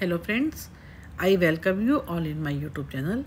Hello friends, I welcome you all in my YouTube channel.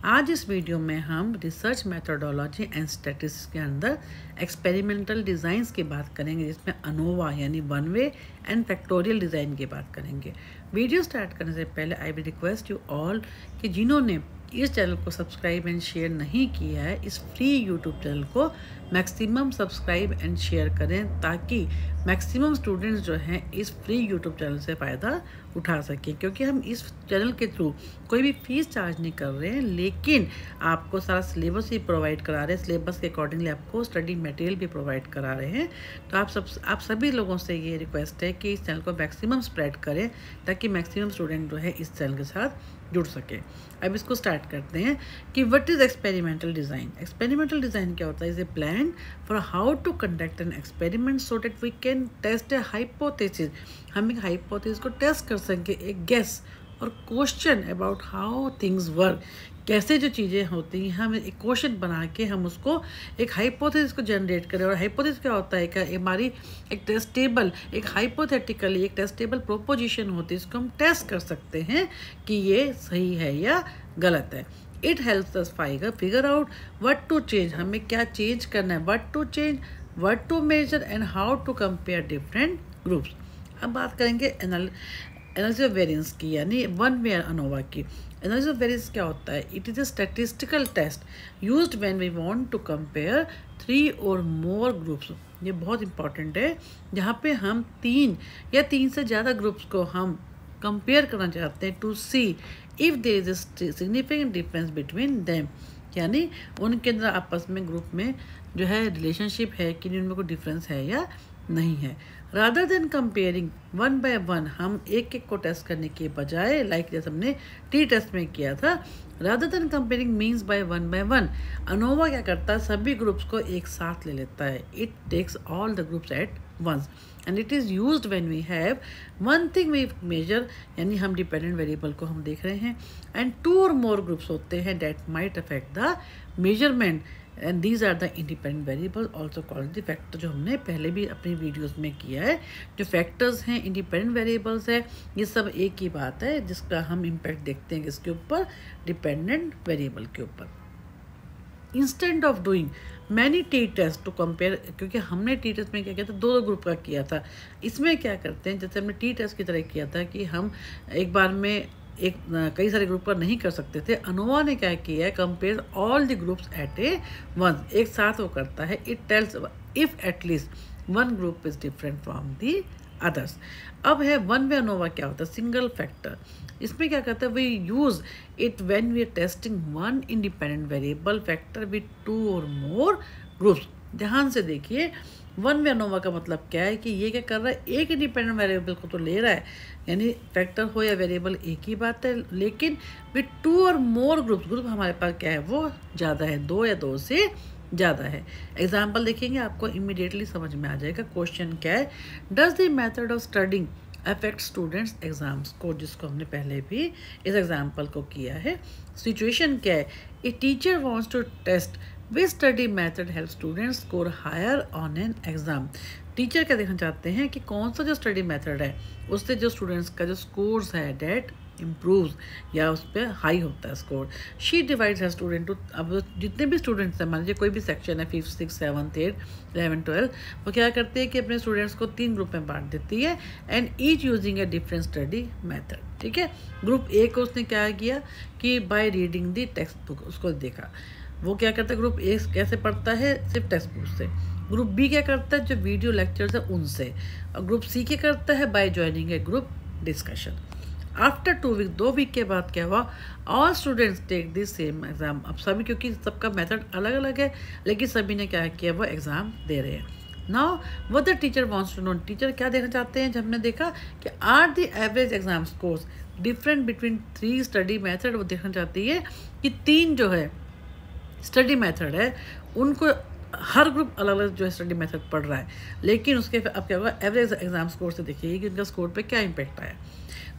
आज इस video में हम रिसर्च मेथोडोलॉजी एंड स्टैटिस्टिक्स के अंदर एक्सपेरिमेंटल डिज़ाइंस की बात करेंगे, जिसमें अनोवा यानी one way and factorial design की बात करेंगे। वीडियो स्टार्ट करने से पहले I will request you all कि जिन्होंने इस चैनल को सब्सक्राइब एंड शेयर नहीं किया है, इस फ्री यूट्यूब चैनल को मैक्सिमम सब्सक्राइब एंड शेयर करें, ताकि मैक्सिमम स्टूडेंट्स जो हैं इस फ्री यूट्यूब चैनल से फ़ायदा उठा सकें। क्योंकि हम इस चैनल के थ्रू कोई भी फीस चार्ज नहीं कर रहे हैं, लेकिन आपको सारा सिलेबस ही प्रोवाइड करा रहे हैं। सिलेबस के अकॉर्डिंगली आपको स्टडी मटेरियल भी प्रोवाइड करा रहे हैं। तो आप सभी लोगों से ये रिक्वेस्ट है कि इस चैनल को मैक्सिमम स्प्रेड करें, ताकि मैक्सिमम स्टूडेंट जो है इस चैनल के साथ जुड़ सके। अब इसको स्टार्ट करते हैं कि what is experimental design. Experimental design क्या होता है? Is a plan for how to conduct an experiment so that we can test a hypothesis. हम एक हाइपोथेसिस को टेस्ट कर सकें, एक गेस और question about how things work, कैसे जो चीज़ें होती हैं, हम एक क्वेश्चन बना के हम उसको एक हाइपोथेसिस को जनरेट करें। और हाइपोथेसिस क्या होता है? कि हमारी एक टेस्टेबल, एक हाइपोथेटिकली एक टेस्टेबल प्रोपोजिशन होती है, इसको हम टेस्ट कर सकते हैं कि ये सही है या गलत है। It helps us figure out what to change, हमें क्या चेंज करना है, what to change, what to measure and how to compare different groups. अब बात करेंगे एनालिसिस ऑफ वेरिएंस की, यानी वन वे अनोवा की। एनालिसिस ऑफ वेरिएंस क्या होता है? It is a statistical test used when we want to compare 3 और मोर ग्रुप्स। ये बहुत इंपॉर्टेंट है, जहाँ पे हम 3 या 3 से ज़्यादा ग्रुप्स को हम कंपेयर करना चाहते हैं, to see if there is a significant difference between them, यानी उनके अंदर आपस में ग्रुप में जो है रिलेशनशिप है कि उनमें कोई डिफरेंस है या नहीं है। Rather then comparing one by one, हम एक एक को टेस्ट करने के बजाय, लाइक जैसे हमने टी टेस्ट में किया था, rather than comparing means by one, ANOVA क्या करता है? सभी ग्रुप्स को एक साथ ले लेता है। It takes all the groups at once and it is used when we have one thing we measure, यानी हम डिपेंडेंट वेरिएबल को हम देख रहे हैं, एंड 2 और मोर ग्रुप्स होते हैं that might affect the measurement, and these are the independent variable also called the factor, जो हमने पहले भी अपनी वीडियोस में किया है। जो फैक्टर्स हैं, इंडिपेंडेंट वेरिएबल्स है, ये सब एक ही बात है, जिसका हम इम्पैक्ट देखते हैं किसके ऊपर? डिपेंडेंट वेरिएबल के ऊपर। Instant of doing many T test to compare, क्योंकि हमने टी टेस्ट में क्या किया था? 2 ग्रुप का किया था। इसमें क्या करते हैं, जैसे हमने टी टेस्ट की तरह किया था कि हम एक बार में कई सारे ग्रुप का नहीं कर सकते थे। अनोवा ने क्या किया है? Compare all the groups at a one, एक साथ वो करता है। It tells if at least one group is different from the others. अब है वन वे अनोवा क्या होता है? Single factor. इसमें क्या कहता है? We use it when we are testing one independent variable factor with 2 और मोर ग्रुप्स। ध्यान से देखिए, वन वे अनोवा का मतलब क्या है? कि ये क्या कर रहा है? एक इंडिपेंडेंट वेरिएबल को तो ले रहा है, यानी फैक्टर हो या वेरिएबल एक ही बात है, लेकिन विद 2 और मोर ग्रुप हमारे पास क्या है? वो ज़्यादा है, 2 या 2 से ज़्यादा है। एग्जाम्पल देखेंगे, आपको इमीडिएटली समझ में आ जाएगा। क्वेश्चन क्या है? Does the method of studying affect students exam score, जिसको हमने पहले भी इस एग्जाम्पल को किया है। सिचुएशन क्या है? A teacher wants to test which study method help students score higher on an exam. Teacher क्या देखना चाहते हैं कि कौन सा जो स्टडी मेथड है उससे जो स्टूडेंट्स का जो स्कोर्स है डेट इम्प्रूव्स, या उस पर हाई होता है स्कोर। शी डिवाइड्स है स्टूडेंट टू, अब जितने भी स्टूडेंट्स हैं, मान लीजिए कोई भी सेक्शन है, 5th 6th 7th 8th 11th 12th, वो क्या करती है कि अपने स्टूडेंट्स को 3 ग्रुप में बांट देती है, and each using a different study method. ठीक है, ग्रुप ए को उसने क्या किया कि by reading the text book, उसको देखा। वो क्या करता है? ग्रुप ए कैसे पढ़ता है? सिर्फ टेक्स्ट बुक से। ग्रुप बी क्या करता है? जो वीडियो लेक्चर्स है उनसे। और ग्रुप सी क्या करता है? By joining a group discussion. After 2 week, 2 week के बाद क्या हुआ? All students take this same exam. अब सभी, क्योंकि सबका मेथड अलग अलग है, लेकिन सभी ने क्या किया? वो एग्जाम दे रहे हैं। Now what the teacher wants to know, teacher क्या देखना चाहते हैं? जब हमने देखा कि are the average exam scores different between 3 study method, वो देखना चाहती है कि 3 जो है स्टडी मेथड है, उनको हर ग्रुप अलग अलग जो है स्टडी मेथड पढ़ रहा है, लेकिन उसके अब क्या होगा? एवरेज एग्जाम स्कोर से देखिए कि उनका स्कोर पे क्या इम्पैक्ट आया।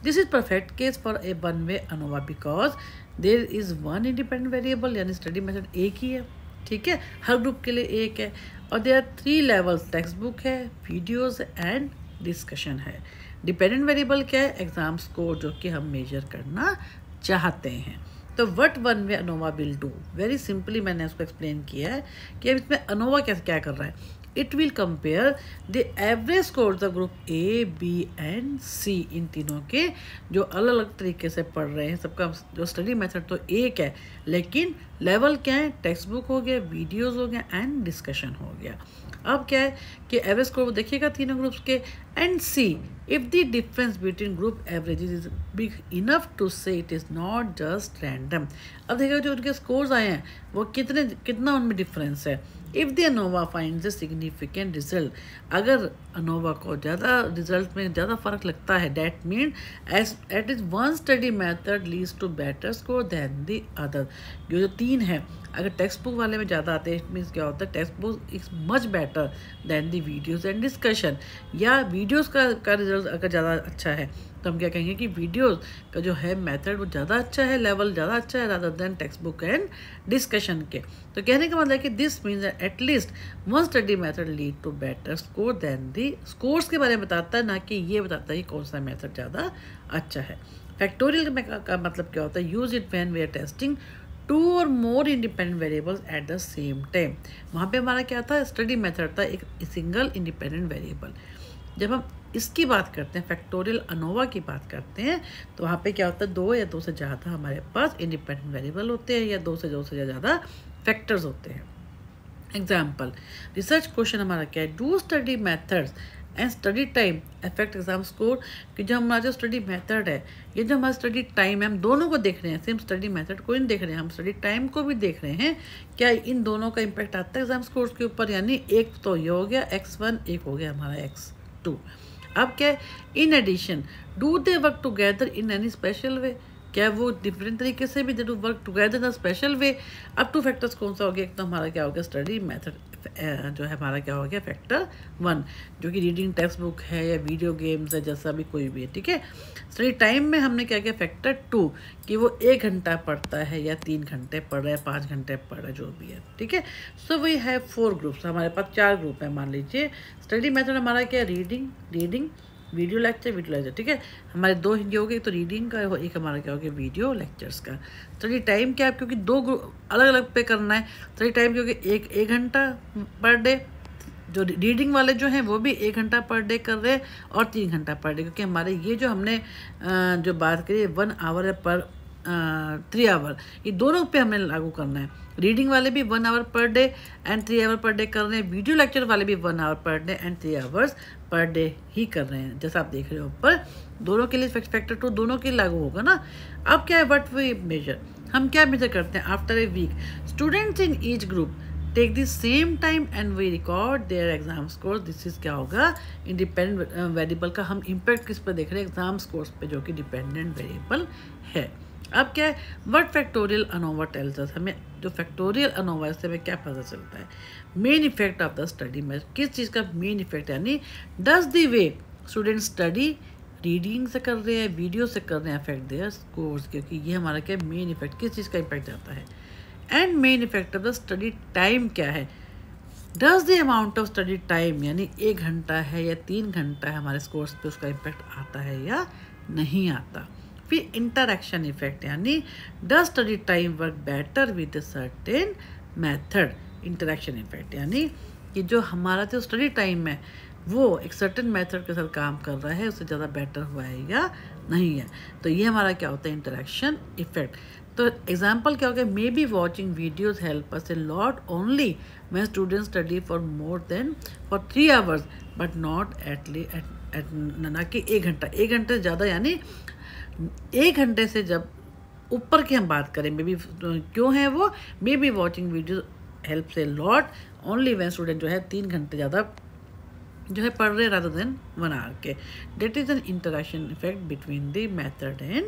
This is perfect case for a one way ANOVA, because there is one independent variable, यानी स्टडी मेथड एक ही है। ठीक है, हर ग्रुप के लिए एक है, और there are 3 levels, text book है, वीडियोज़ एंड डिस्कशन है। डिपेंडेंट वेरिएबल क्या है? एग्ज़ाम स्कोर जो कि हम मेजर करना चाहते हैं। तो what one way ANOVA will do, very simply मैंने उसको एक्सप्लेन किया है कि अब इसमें अनोवा क्या कर रहा है। It will compare the average score the group A, B and C, इन तीनों के जो अलग अलग तरीके से पढ़ रहे हैं। सबका जो स्टडी मेथड तो एक है, लेकिन लेवल क्या है? टेक्स्ट बुक हो गया, वीडियोज़ हो गया एंड डिस्कशन हो गया। अब क्या है कि एवरेज स्कोर देखिएगा तीनों ग्रुप्स के, and C if the difference between group averages is big enough to say it is not just random. अब देखिएगा जो उनके स्कोर्स आए हैं वो कितना उनमें डिफरेंस है। If the ANOVA finds a significant result, अगर अनोवा को ज़्यादा रिजल्ट में ज़्यादा फर्क लगता है, that mean as at is one study method leads to better score than the other. जो 3 है, अगर टेक्स्ट बुक वाले में ज़्यादा आते हैं, मीन्स क्या होता है? Text book is much better than the videos and discussion, या वीडियोज़ का रिजल्ट अगर ज़्यादा अच्छा है तो हम क्या कहेंगे कि वीडियोज़ का जो है मेथड वो ज़्यादा अच्छा है, लेवल ज़्यादा अच्छा है rather than text book and discussion के। तो कहने का मतलब है कि this means at least one study method lead to better score than the. Scores के बारे में बताता है, ना कि ये बताता है कि कौन सा मेथड ज़्यादा अच्छा है। फैक्टोरियल का मतलब क्या होता है? Use it when we are testing 2 और more independent variables at the same time. वहाँ पे हमारा क्या था? स्टडी मेथड था एक सिंगल इंडिपेंडेंट वेरिएबल। जब हम इसकी बात करते हैं, फैक्टोरियल अनोवा की बात करते हैं, तो वहाँ पे क्या होता है? 2 या 2 से ज़्यादा हमारे पास इंडिपेंडेंट वेरिएबल होते हैं, या 2 से ज़्यादा फैक्टर्स होते हैं। एग्जाम्पल रिसर्च क्वेश्चन हमारा क्या है? Do study methods and study time affect exam score. कि जो हमारा जो स्टडी मेथड है, ये जो हमारा स्टडी टाइम है, हम दोनों को देख रहे हैं, सिर्फ स्टडी मेथड को नहीं देख रहे हैं, हम स्टडी टाइम को भी देख रहे हैं। क्या इन दोनों का इम्पैक्ट आता है एग्जाम स्कोर्स के ऊपर? यानी एक तो ये हो गया x1, एक हो गया हमारा x2। अब क्या है? In addition do they work together in any special way, क्या वो डिफरेंट तरीके से भी they do work together in a special way. अब 2 फैक्टर्स कौन सा हो गया? एक तो हमारा क्या हो गया? स्टडी मेथड जो है हमारा क्या हो गया? फैक्टर 1, जो कि रीडिंग टेक्स्ट बुक है या वीडियो गेम्स है, जैसा भी कोई भी है, ठीक है। स्टडी टाइम में हमने क्या किया? फैक्टर 2, कि वो 1 घंटा पढ़ता है या 3 घंटे पढ़ रहा है, 5 घंटे पढ़ रहा है, जो भी है, ठीक है। सो वी हैव 4 ग्रुप्स, हमारे पास 4 ग्रुप है। मान लीजिए स्टडी मेथड हमारा क्या? रीडिंग वीडियो लेक्चर, ठीक है। हमारे 2 हिंदी हो गई, तो रीडिंग का एक हमारा क्या हो गया? वीडियो लेक्चर्स का। स्टडी टाइम क्या है? क्योंकि 2 ग्रुप अलग अलग पे करना है। स्टडी टाइम क्योंकि एक घंटा पर डे, जो रीडिंग वाले जो हैं वो भी 1 घंटा पर डे कर रहे हैं, और 3 घंटा पर डे, क्योंकि हमारे ये जो हमने जो बात करी 1 आवर पर 3 आवर, ये दोनों पे हमें लागू करना है। रीडिंग वाले भी 1 hour per day and 3 hour per day कर रहे हैं, वीडियो लेक्चर वाले भी 1 hour per day and 3 hours per day ही कर रहे हैं, जैसा आप देख रहे हो ऊपर। दोनों के लिए फैक्टर 2 दोनों के लिए लागू होगा ना। अब क्या है? व्हाट वी मेजर, हम क्या मेजर करते हैं? After a week students in each group take the same time and we record their exam score. This is क्या होगा? इंडिपेंडेंट वेरिएबल का हम इम्पैक्ट किस पर देख रहे हैं? एग्जाम स्कोर्स पे, जो कि डिपेंडेंट वेरिएबल है। अब क्या है? What factorial ANOVA tells us, हमें जो फैक्टोरियल अनोवा से हमें क्या पता चलता है? Main effect of the study में किस चीज़ का मेन इफेक्ट, यानी does the way student study reading से कर रहे हैं, वीडियो से कर रहे हैं, अफेक्ट देयर स्कोर्स, क्योंकि ये हमारा क्या मेन इफेक्ट, किस चीज़ का इम्पैक्ट जाता है। And main effect of the study time क्या है? Does the amount of study time, यानी 1 घंटा है या 3 घंटा है, हमारे स्कोर्स पे उसका इम्पैक्ट आता है या नहीं आता। फिर इंटरैक्शन इफेक्ट, यानी does study time work better with a certain method. Interaction effect यानी कि जो हमारा जो स्टडी टाइम है वो एक सर्टेन मेथड के साथ काम कर रहा है, उससे ज़्यादा बेटर हुआ है या नहीं है। तो ये हमारा क्या होता है? Interaction effect. तो एग्जाम्पल क्या हो गया? May be watching videos help us a lot only when student study for more than 3 hours but not ना कि 1 घंटा। 1 घंटे से ज़्यादा, यानी 1 घंटे से जब ऊपर की हम बात करें, मे बी क्यों है वो? May be watching video help से लॉट ओनली व्हेन स्टूडेंट जो है 3 घंटे ज़्यादा जो है पढ़ रहे रादर देन 1 आवर के। That is an interaction effect between the method and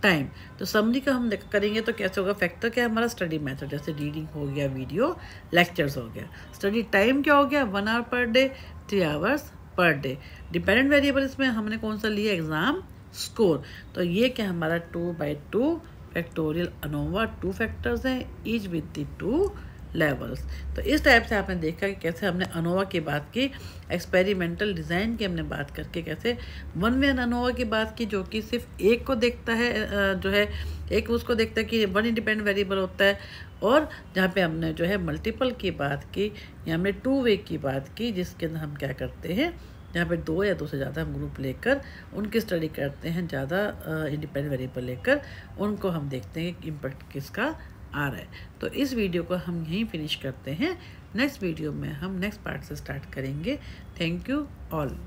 time. तो समरी का हम करेंगे तो कैसे होगा? फैक्टर क्या है हमारा? स्टडी मेथड, जैसे रीडिंग हो गया, वीडियो लेक्चर्स हो गया। स्टडी टाइम क्या हो गया? 1 hour per day, 3 hours per day. Dependent variable इसमें हमने कौन सा लिया? Exam score. तो ये क्या हमारा 2/2 फैक्टोरियल अनोवा 2 फैक्टर्स हैं, ईच विद द 2 लेवल्स। तो इस टाइप से आपने देखा कि कैसे हमने अनोवा की बात की, एक्सपेरिमेंटल डिज़ाइन की हमने बात करके कैसे वन वे अनोवा की बात की, जो कि सिर्फ एक को देखता है, जो है एक उसको देखता है कि वन इंडिपेंडेंट वेरिएबल होता है, और जहाँ पे हमने जो है मल्टीपल की बात की या हमने टू वे की बात की, जिसके अंदर हम क्या करते हैं, जहाँ पे दो या दो से ज़्यादा हम ग्रुप लेकर उनकी स्टडी करते हैं, ज़्यादा इंडिपेंडेंट वेरिएबल लेकर उनको हम देखते हैं कि इम्पैक्ट किसका आ रहा है। तो इस वीडियो को हम यहीं फिनिश करते हैं। नेक्स्ट वीडियो में हम नेक्स्ट पार्ट से स्टार्ट करेंगे। Thank you all.